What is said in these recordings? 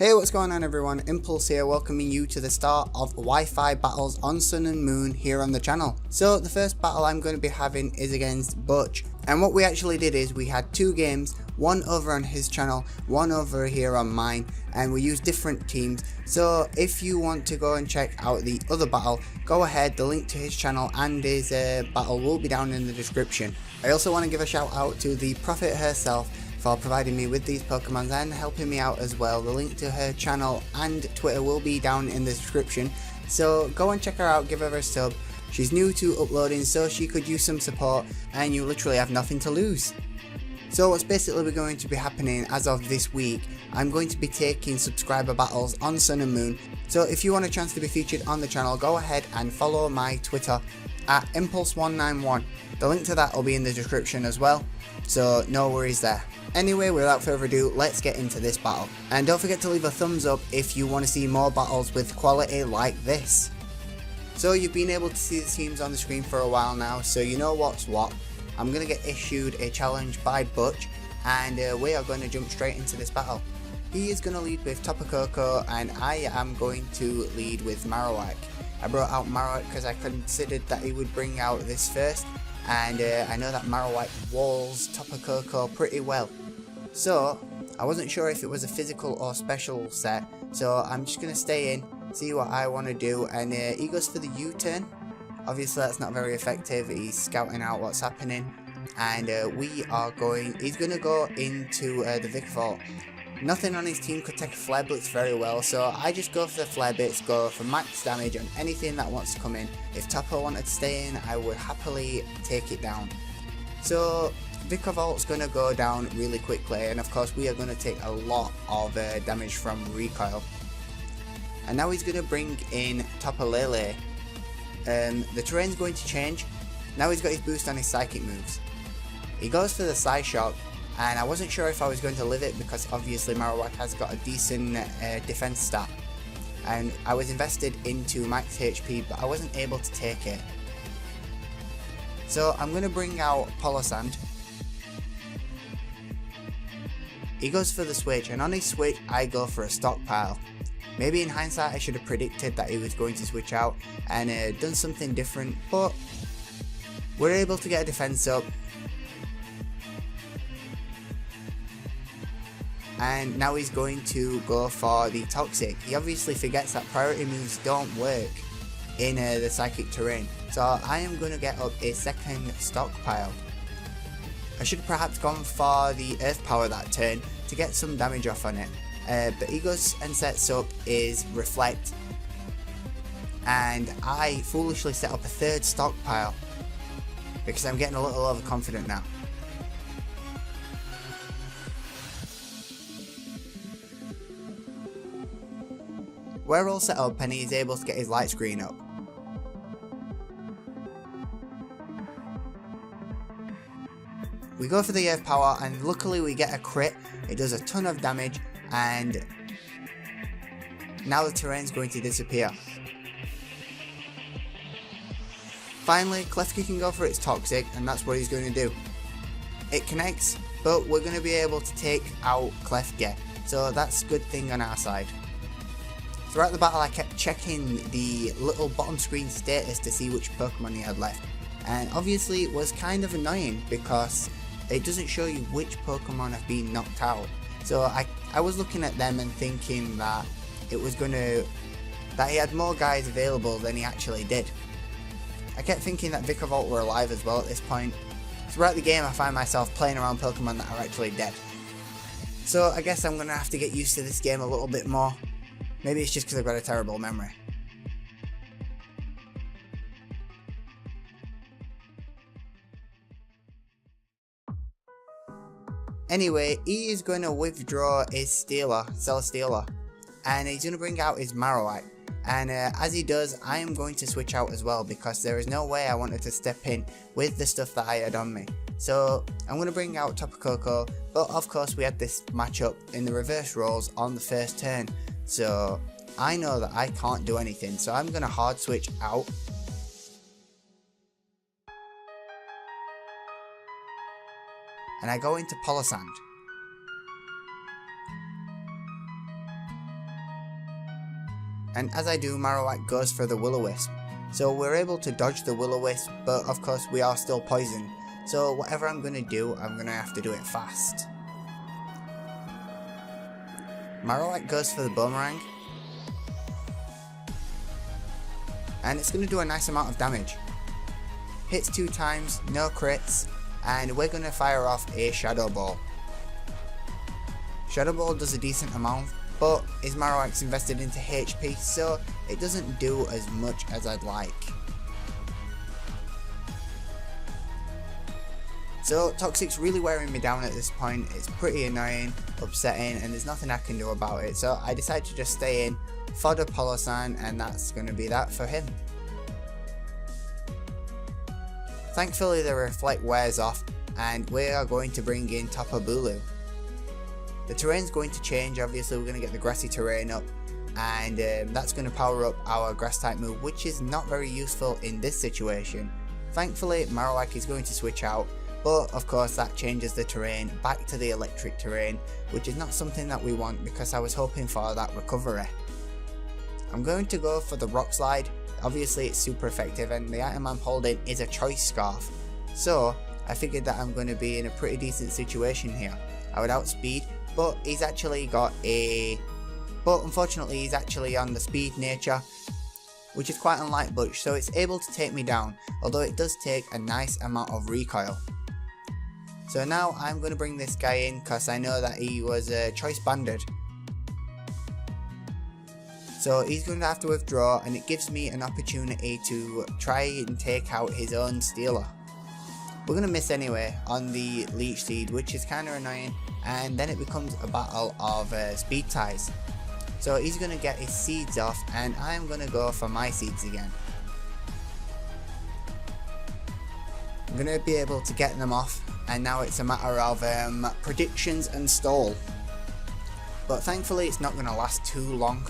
Hey, what's going on everyone, Impulse here, welcoming you to the start of Wi-Fi battles on Sun and Moon here on the channel. So the first battle I'm going to be having is against Butch, and what we actually did is we had two games, one over on his channel, one over here on mine, and we used different teams. So if you want to go and check out the other battle, go ahead, the link to his channel and his battle will be down in the description. I also want to give a shout out to the Prophet herself for providing me with these Pokemons and helping me out as well. The link to her channel and Twitter will be down in the description, so go and check her out, give her a sub. She's new to uploading, so she could use some support and you literally have nothing to lose. So what's basically going to be happening as of this week, I'm going to be taking subscriber battles on Sun and Moon. So if you want a chance to be featured on the channel, go ahead and follow my Twitter at Impulse191. The link to that will be in the description as well, so no worries there. Anyway, without further ado, let's get into this battle. And don't forget to leave a thumbs up if you want to see more battles with quality like this. So you've been able to see the teams on the screen for a while now, so you know what's what. I'm going to get issued a challenge by Butch, and we are going to jump straight into this battle. He is going to lead with Tapu Koko, and I am going to lead with Marowak. I brought out Marowak because I considered that he would bring out this first, and I know that Marowak walls Tapu Koko pretty well. So I wasn't sure if it was a physical or special set, so I'm just going to stay in, see what I want to do, and he goes for the U-turn. Obviously that's not very effective, he's scouting out what's happening, and he's going to go into the Vikavolt. Nothing on his team could take a Flare Blitz very well, so I just go for the Flare Blitz, go for max damage on anything that wants to come in. If Tapu wanted to stay in, I would happily take it down. So Vikavolt's going to go down really quickly, and of course we are going to take a lot of damage from recoil. And now he's going to bring in Tapu Lele. The terrain's going to change. Now he's got his boost on his psychic moves. He goes for the Psy Shock, and I wasn't sure if I was going to live it because obviously Marowak has got a decent defense stat, and I was invested into max HP but I wasn't able to take it. So I'm going to bring out Polosand. He goes for the switch, and on his switch I go for a stockpile. Maybe in hindsight I should have predicted that he was going to switch out and done something different, but we're able to get a defense up. And now he's going to go for the Toxic. He obviously forgets that priority moves don't work in the psychic terrain, so I am going to get up a second stockpile. I should have perhaps gone for the Earth Power that turn to get some damage off on it, but he goes and sets up his Reflect, and I foolishly set up a third stockpile because I'm getting a little overconfident now. We're all set up and he's able to get his light screen up. We go for the Earth Power, and luckily we get a crit. It does a ton of damage, and now the terrain's going to disappear. Finally, Klefki can go for its Toxic, and that's what he's going to do. It connects, but we're going to be able to take out Klefki, so that's a good thing on our side. Throughout the battle I kept checking the little bottom screen status to see which Pokemon he had left, and obviously it was kind of annoying because it doesn't show you which Pokemon have been knocked out. So I was looking at them and thinking that that he had more guys available than he actually did. I kept thinking that Vikavolt were alive as well at this point. Throughout the game I find myself playing around Pokemon that are actually dead. So I guess I'm going to have to get used to this game a little bit more. Maybe it's just because I've got a terrible memory. Anyway, he is going to withdraw his Celesteela, and he's going to bring out his Marowak. And as he does, I am going to switch out as well because there is no way I wanted to step in with the stuff that I had on me. So I'm going to bring out Tapu Koko, but of course we had this matchup in the reverse roles on the first turn. So I know that I can't do anything, so I'm going to hard switch out. And I go into Polosand. and as I do, Marowak goes for the Will-O-Wisp. So we're able to dodge the Will-O-Wisp, but of course we are still poisoned. So whatever I'm going to do, I'm going to have to do it fast. Marowak goes for the Boomerang, and it's going to do a nice amount of damage. Hits 2 times, no crits, and we're going to fire off a Shadow Ball. Shadow Ball does a decent amount, but his Marowak's invested into HP, so it doesn't do as much as I'd like. So Toxic's really wearing me down at this point. It's pretty annoying, upsetting, and there's nothing I can do about it, so I decided to just stay in, fodder Polosan, and that's going to be that for him. Thankfully the Reflect wears off, and we are going to bring in TAPU. The terrain's going to change. Obviously we're going to get the grassy terrain up, and that's going to power up our grass type move, which is not very useful in this situation. Thankfully Marowak is going to switch out, but of course that changes the terrain back to the electric terrain, which is not something that we want because I was hoping for that recovery. I'm going to go for the Rock Slide. Obviously it's super effective, and the item I'm holding is a Choice Scarf, so I figured that I'm going to be in a pretty decent situation here. I would outspeed, but he's actually got a... but unfortunately he's actually on the speed nature, which is quite unlike Butch, so it's able to take me down, although it does take a nice amount of recoil. So now I'm going to bring this guy in because I know that he was choice banded. So he's going to have to withdraw, and it gives me an opportunity to try and take out his own Stealer. We're going to miss anyway on the Leech Seed, which is kind of annoying, and then it becomes a battle of speed ties. So he's going to get his seeds off, and I'm going to go for my seeds again. I'm going to be able to get them off, and now it's a matter of predictions and stall. But thankfully it's not going to last too long.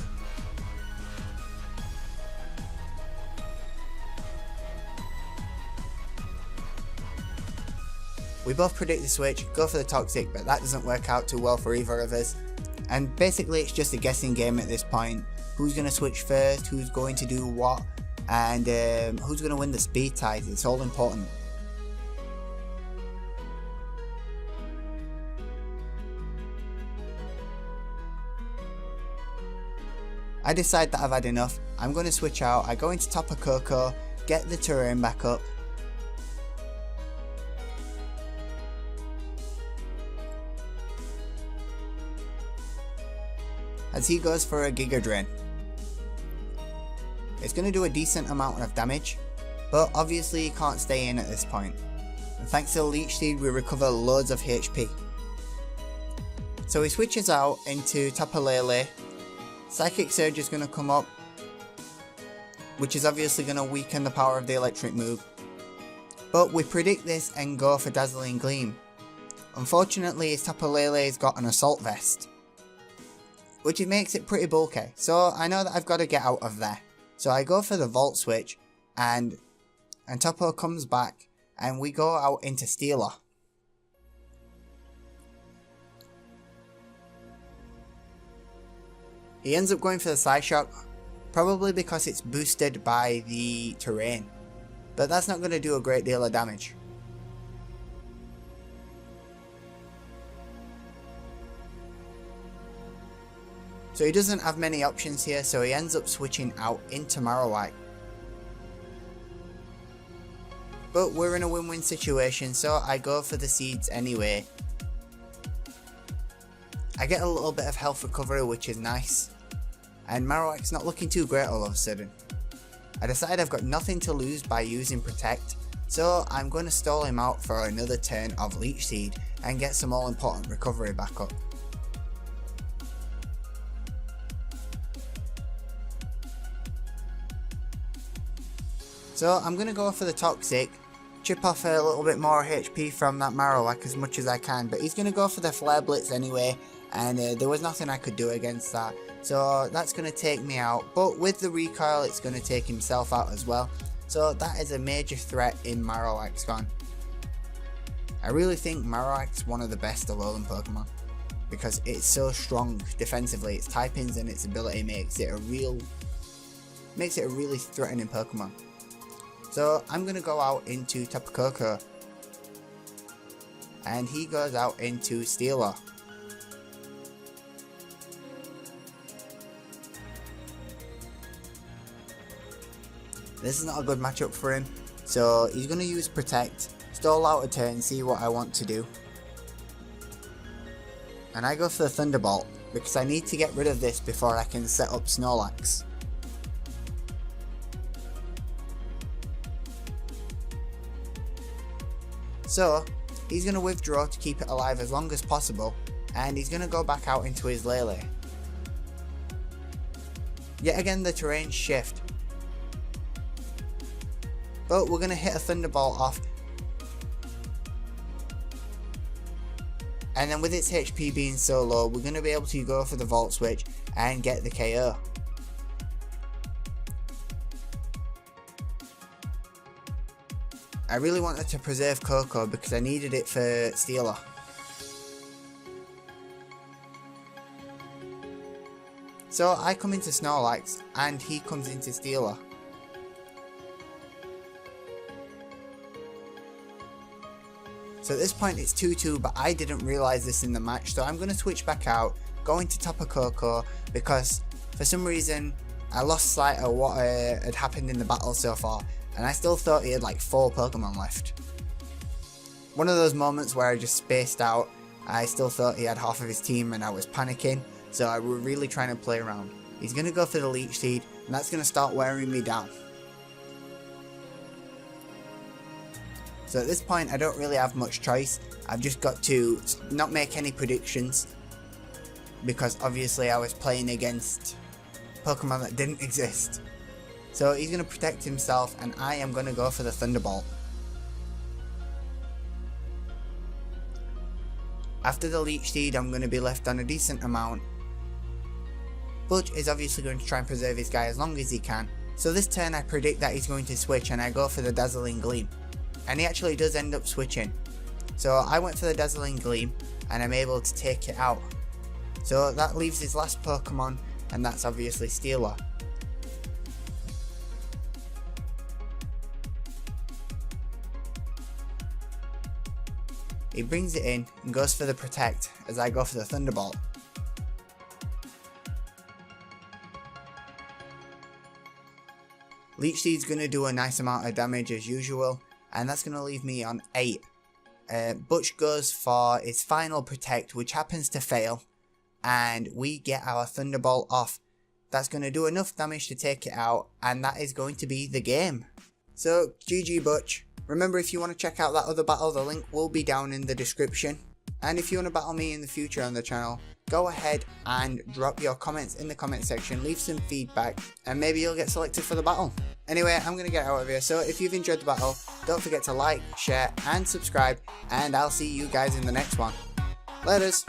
We both predict the switch, go for the Toxic, but that doesn't work out too well for either of us. And basically it's just a guessing game at this point. Who's going to switch first, who's going to do what, and who's going to win the speed ties. It's all important. I decide that I've had enough. I'm going to switch out. I go into Tapu Koko, get the terrain back up. As he goes for a Giga Drain. It's going to do a decent amount of damage, but obviously he can't stay in at this point. And thanks to the Leech Seed we recover loads of HP. So he switches out into Tapu Lele. Psychic Surge is going to come up, which is obviously going to weaken the power of the electric move. But we predict this and go for Dazzling Gleam. Unfortunately his Tapu Lele's got an Assault Vest, which makes it pretty bulky, so I know that I've got to get out of there. So I go for the Volt Switch, and Tapu comes back, and we go out into Stealer. He ends up going for the Psyshock, probably because it's boosted by the terrain, but that's not going to do a great deal of damage. So he doesn't have many options here, so he ends up switching out into Marowak. But we're in a win-win situation, so I go for the seeds anyway. I get a little bit of health recovery, which is nice. And Marowak's not looking too great all of a sudden. I decide I've got nothing to lose by using Protect, so I'm going to stall him out for another turn of Leech Seed and get some all important recovery back up. So I'm going to go for the Toxic, chip off a little bit more HP from that Marowak as much as I can, but he's going to go for the Flare Blitz anyway, and there was nothing I could do against that, so that's going to take me out. But with the recoil it's going to take himself out as well, so that is a major threat in Marowak's gone. I really think Marowak's one of the best Alolan Pokemon. because it's so strong defensively. Its typings and its ability makes it a really threatening Pokemon. So I'm going to go out into Tapu Koko, and he goes out into Steeler. This is not a good matchup for him, so he's going to use Protect, stall out a turn, see what I want to do. And I go for the Thunderbolt, because I need to get rid of this before I can set up Snorlax. So, he's going to withdraw to keep it alive as long as possible, and he's going to go back out into his Lele. Yet again the terrain shift. But we're going to hit a Thunderbolt off. And then with its HP being so low, we're going to be able to go for the Volt Switch and get the KO. I really wanted to preserve Koko because I needed it for Steeler. So I come into Snorlax and he comes into Steeler. So at this point it's 2-2, but I didn't realise this in the match, so I'm going to switch back out, go into Tapu Koko, because for some reason I lost sight of what had happened in the battle so far, and I still thought he had like 4 Pokemon left. One of those moments where I just spaced out. I still thought he had half of his team and I was panicking, so I was really trying to play around. He's going to go for the Leech Seed, and that's going to start wearing me down. So at this point I don't really have much choice. I've just got to not make any predictions, because obviously I was playing against Pokemon that didn't exist. So he's going to protect himself and I am going to go for the Thunderbolt. After the Leech Seed I'm going to be left on a decent amount. Butch is obviously going to try and preserve his guy as long as he can. So this turn I predict that he's going to switch and I go for the Dazzling Gleam. And he actually does end up switching. So I went for the Dazzling Gleam and I'm able to take it out. So that leaves his last Pokemon, and that's obviously Steeler. He brings it in and goes for the Protect as I go for the Thunderbolt. Leech Seed's going to do a nice amount of damage as usual, and that's going to leave me on 8. Butch goes for his final Protect, which happens to fail, and we get our Thunderbolt off. That's going to do enough damage to take it out, and that is going to be the game. So GG Butch. Remember, if you want to check out that other battle, the link will be down in the description. And if you want to battle me in the future on the channel, go ahead and drop your comments in the comment section, leave some feedback, and maybe you'll get selected for the battle. Anyway, I'm going to get out of here, so if you've enjoyed the battle, don't forget to like, share, and subscribe, and I'll see you guys in the next one. Laters!